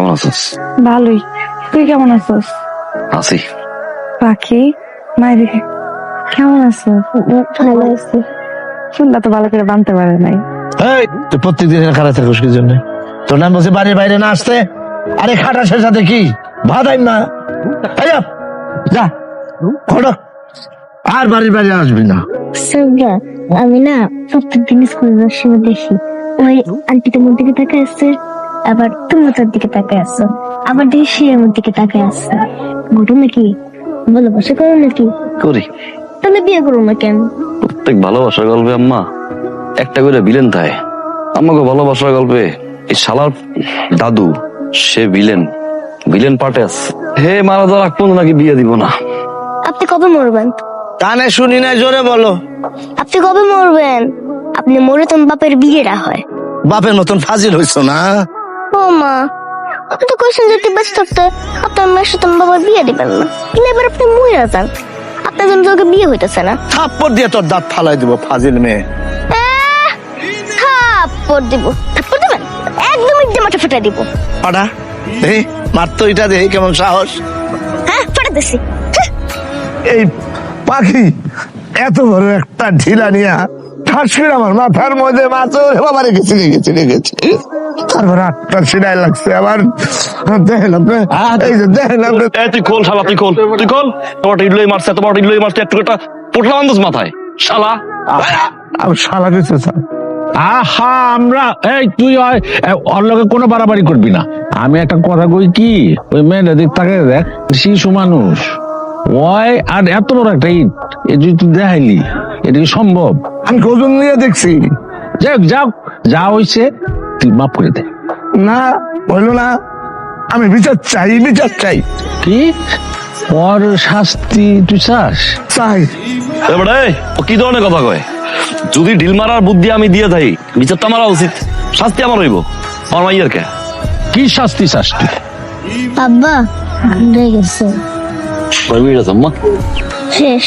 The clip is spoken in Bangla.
কেমন আছিস? ভালোই। তুই কেমন আছিস? আছি। পাখি মাইরে কেমন আছো? ভালো আছি। চুলটা তো ভালো করে বানতে পারে নাই। এই তুই প্রত্যেকদিন খারাপ থাকিস কি জন্য? তোর নাম বলছে বাড়ির বাইরে না আসতে? আরে খাটাসের সাথে কি ভাত আইন না? যা খড়, আর বাড়ির বাইরে আসবি না। সৌগা, আমি না প্রত্যেকদিন স্কুল যাওয়ার সময় দেখি ওই আন্টি তোমার দিকে তাকায় আসছে, আবার তুমি তার দিকে তাকায় আসছো, আবার দেখি সে আমার দিকে তাকায় আসছে। ঘটনা কি? ভালোবাসা করো নাকি? করি। তাহলে বিয়ে করো না কেন? প্রত্যেক ভালোবাসার গল্পে আম্মা একটা করে ভিলেন থাকে। আমাকে ভালোবাসার গল্পে এই শালার দাদু সে ভিলেন পার্টে আছে। হে মারা যাওয়ার আগ পর্যন্ত নাকি বিয়ে দিব না। আপনি কবে মরবেন? কানে শুনি না, জোরে বলো। আপনি কবে মরবেন? আপনি মরে তো বাপের বিয়েটা হয়। বাপের মতন ফাজিল হইছো না? ও মা, আপনি তো কোশ্চেন যদি বেঁচে থাকতে আপনার মেয়ের সাথে বাবার বিয়ে দিবেন না, কিন্তু এবার আপনি মরে যান, আপনার জন্য তোকে বিয়ে হইতেছে না। থাপ্পড় দিয়ে তোর দাঁত ফালাই দিব, ফাজিল মেয়ে। থাপ্পড় দিব? থাপ্পড় দিবেন? একদমই দিয়ে মাথা ফেটে দিব। পাড়া এই মারতো এটা দেখি কেমন সাহস। হ্যাঁ, ফেটে দিছি। এই পাখি এত বড় একটা ঢিলা নিয়া ঠাসির আমার মাথার মধ্যে মাছ বাবা রেখেছি। তারপরে আটটা সিলাই লাগছে আবার। দেখেন আপনি, এই যে দেখেন আপনি। তুই খোল শালা, তুই খোল। তোমার ইডলি মারছে, একটু একটা পোটলা আন্দাজ মাথায় শালা। আমি শালা কিছু স্যার। আহা, আমরা এই তুই ওর লগে কোনো বাড়াবাড়ি করবি না। আমি একটা কথা কই কি, ওই মেয়েটা দিক তাকে দেখ, শিশু মানুষ ওই, আর এত বড় একটা ইট এ যদি তুই দেখাইলি, এটা কি সম্ভব? আমি ওজন নিয়ে দেখছি। যাও যা হইছে তুই মাফ করে দে। না বললো না, আমি বিচার চাই। কি ওর শাস্তি তুই চাস? চাই। এবারে ও কি ধরনের কথা কয়? যদি ঢিল মারার বুদ্ধি আমি দিয়ে থাকি, বিচার তো আমার উচিত, শাস্তি আমার হইব। আমার মাইয়ার কে কি শাস্তি চাস তুই? বাবা, ঘুরে গেছে। কয় মিনিট আছে আম্মা? শেষ।